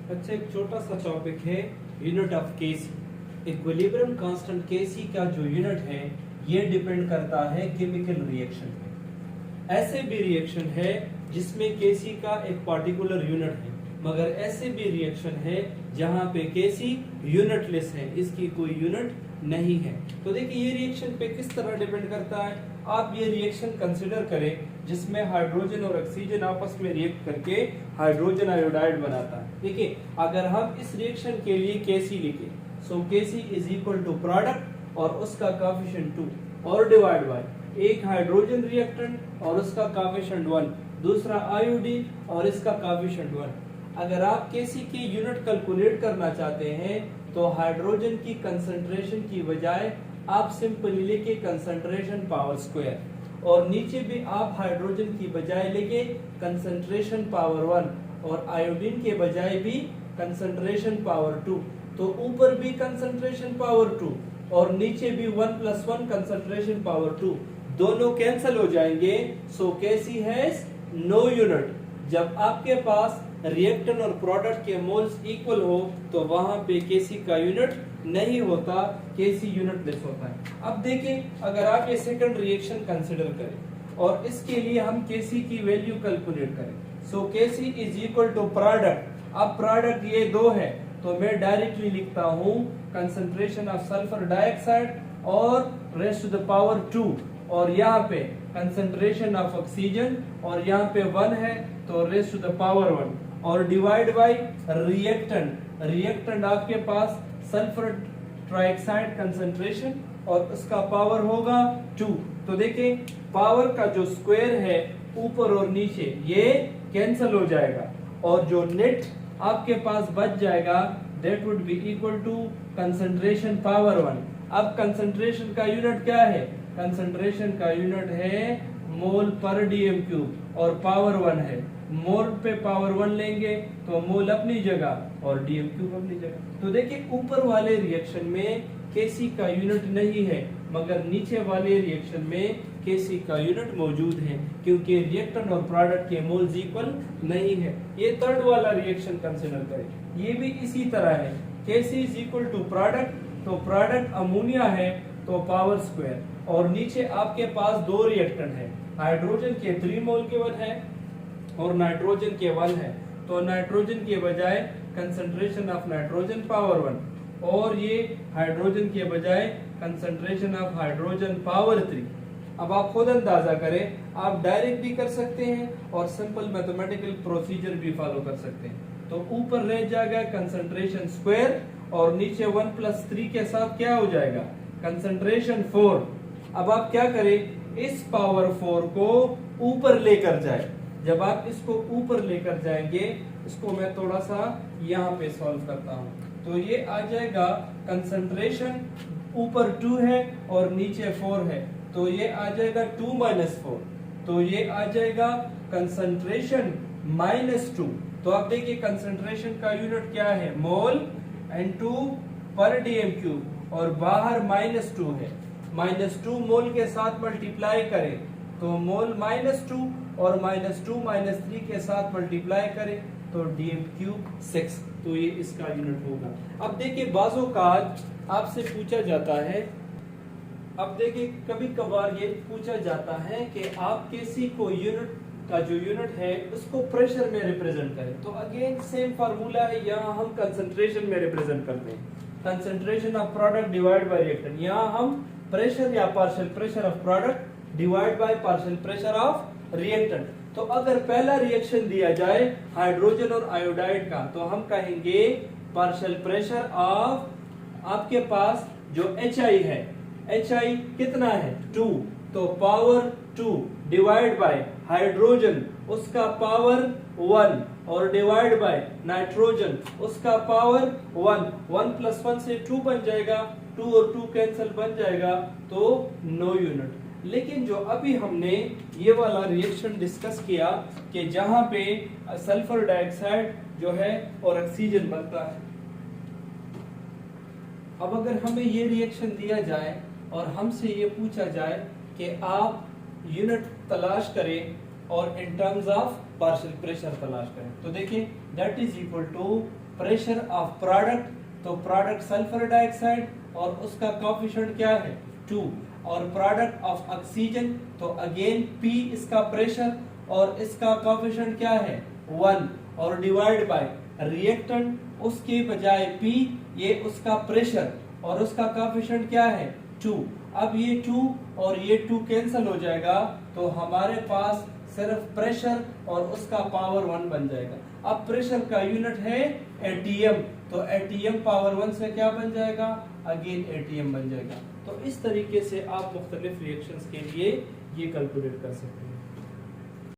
अच्छा, एक छोटा सा टॉपिक है unit of KC. Equilibrium constant KC का जो यूनिट है ये डिपेंड करता है केमिकल रिएक्शन पे। ऐसे भी रिएक्शन है जिसमें केसी का एक पार्टिकुलर यूनिट है, मगर ऐसे भी रिएक्शन है जहां पे केसी यूनिटलेस है, इसकी कोई यूनिट नहीं है। तो देखिए ये रिएक्शन पे किस तरह डिपेंड करता है। आप ये रिएक्शन कंसिडर करें जिसमें हाइड्रोजन और ऑक्सीजन आपस में रिएक्ट करके हाइड्रोजन आयोडाइड बनाता है। देखिए अगर हम इस रिएक्शन के लिए केसी लिखे, सो केसी इज इक्वल टू प्रोडक्ट और उसका कोएफिशिएंट 2 और डिवाइड बाय एक हाइड्रोजन रिएक्टेंट और उसका कोएफिशिएंट 1, दूसरा आयोडीन और इसका कोएफिशिएंट 1। अगर आप केसी की यूनिट कैलकुलेट करना चाहते हैं तो हाइड्रोजन की कंसंट्रेशन की बजाय आप सिंपली लिखे कंसंट्रेशन पावर स्क्वायर, और नीचे भी आप हाइड्रोजन की बजाय लिखे कंसंट्रेशन पावर 1 और आयोडीन के बजाय भी कंसंट्रेशन पावर 2। तो ऊपर भी कंसंट्रेशन पावर 2 और नीचे भी 1+1 कंसंट्रेशन पावर 2, दोनों कैंसिल हो जाएंगे। सो केसी हैज नो यूनिट। जब आपके पास रिएक्टेंट और प्रोडक्ट के मोल्स इक्वल हो तो वहां पे केसी का यूनिट नहीं होता, केसी यूनिटलेस होता है। अब देखें अगर आप ये सेकंड रिएक्शन कंसीडर करें और इसके लिए हम केसी की वैल्यू कैलकुलेट करें, सो केसी इज इक्वल टू प्रोडक्ट। अब प्रोडक्ट ये दो है तो मैं डायरेक्टली लिखता हूं कंसंट्रेशन ऑफ सल्फर डाइऑक्साइड और रेस्ट टू द पावर 2, और यहाँ पे कंसंट्रेशन ऑफ ऑक्सीजन और यहाँ पे 1 है तो रेस्ट टू द पावर 1, और डिवाइड बाय रिएक्टेंट आपके पास सल्फर ट्राइऑक्साइड कंसंट्रेशन और उसका पावर होगा 2। तो देखें पावर का जो स्क्वायर है ऊपर और नीचे ये कैंसिल हो जाएगा और जो नेट आपके पास बच जाएगा that would be equal to concentration power 1। अब कंसंट्रेशन का यूनिट क्या है? कंसंट्रेशन का यूनिट है मोल पर डीएम क्यूब और पावर 1 है। मोल पे पावर 1 लेंगे तो मोल अपनी जगह और डीएम क्यूब अपनी जगह। तो देखिए ऊपर वाले रिएक्शन में केसी का यूनिट नहीं है, मगर नीचे वाले रिएक्शन में केसी का यूनिट मौजूद है क्योंकि रिएक्टेंट और प्रोडक्ट के मोल्स इक्वल नहीं है। ये थर्ड वाला रिएक्शन कंसीडर करें, ये भी इसी तरह है। केसी इज इक्वल टू प्रोडक्ट, तो प्रोडक्ट अमोनिया है तो पावर स्क्वायर, और नीचे आपके पास दो रिएक्टेंट है, हाइड्रोजन के 3 मोल के 1 है और नाइट्रोजन के 1 है। तो नाइट्रोजन के बजाय कंसंट्रेशन ऑफ नाइट्रोजन पावर 1 और ये हाइड्रोजन के बजाय कंसंट्रेशन ऑफ हाइड्रोजन पावर 3। अब आप खुद अंदाजा करें, आप डायरेक्ट भी कर सकते हैं और सिंपल मैथमेटिकल प्रोसीजर भी फॉलो कर सकते हैं। तो ऊपर रह जाएगा कंसंट्रेशन स्क्वायर और नीचे 1+3 के साथ क्या हो जाएगा कंसंट्रेशन 4। अब आप क्या करें, इस पावर 4 को ऊपर लेकर जाए। जब आप इसको ऊपर लेकर जाएंगे, इसको मैं थोड़ा सा यहाँ पे सॉल्व करता हूँ, तो ये आ जाएगा कंसंट्रेशन ऊपर 2 है और नीचे 4 है, तो ये आ जाएगा 2 - 4, तो ये आ जाएगा कंसंट्रेशन -2। तो आप देखिए कंसंट्रेशन का यूनिट क्या है, मोल N2 पर डीएम क्यूब, और बाहर -2 है। -2 मोल के साथ मल्टीप्लाई करें तो मोल -2 और -2 - 3 के साथ मल्टीप्लाई करें तो डीएम क्यूब 6, तो ये इसका यूनिट होगा। अब देखिए बाजों का आपसे पूछा जाता है, अब देखिए कभी कभार ये पूछा जाता है कि आप केसी को यूनिट का जो यूनिट है उसको प्रेशर में रिप्रेजेंट करें। तो अगेन सेम फार्मूला है, यहाँ हम कंसंट्रेशन में रिप्रेजेंट करते हैं, concentration of product divide by reactant. यहाँ हम प्रेशर या partial pressure of product divide by partial pressure of reactant. तो अगर पहला रिएक्शन दिया जाए हाइड्रोजन और आयोडाइड का, तो हम कहेंगे पार्शियल प्रेशर ऑफ आपके पास जो HI है, HI कितना है 2, तो पावर 2 डिवाइड बाय हाइड्रोजन उसका पावर 1 और डिवाइड बाय नाइट्रोजन उसका पावर 1, 1+1 से 2 बन जाएगा, 2 और 2 कैंसिल बन जाएगा, तो नो यूनिट। लेकिन जो अभी हमने ये वाला रिएक्शन डिस्कस किया कि जहां पे सल्फर डाइऑक्साइड जो है और ऑक्सीजन बनता है, अब अगर हमें ये रिएक्शन दिया जाए और हमसे ये पूछा जाए कि आप यूनिट तलाश करें और in terms of partial pressure तलाश करें, तो देखिए that is equal to pressure of product, तो प्रोडक्ट सल्फर डाइऑक्साइड और उसका कोएफिशिएंट क्या है 2, और प्रोडक्ट ऑफ ऑक्सीजन तो अगेन P इसका प्रेशर और इसका कोएफिशिएंट क्या है 1, और डिवाइड बाय रिएक्टेंट उसके बजाय P ये उसका प्रेशर और उसका कोएफिशिएंट क्या है 2। अब ये 2 और ये 2 कैंसिल हो जाएगा तो हमारे पास सिर्फ प्रेशर और उसका पावर 1 बन जाएगा। अब प्रेशर का यूनिट है एटीएम, तो एटीएम पावर 1 से क्या बन जाएगा अगेन एटीएम बन जाएगा। तो इस तरीके से आप मुख्तलिफ रिएक्शंस के लिए ये कैलकुलेट कर सकते हैं।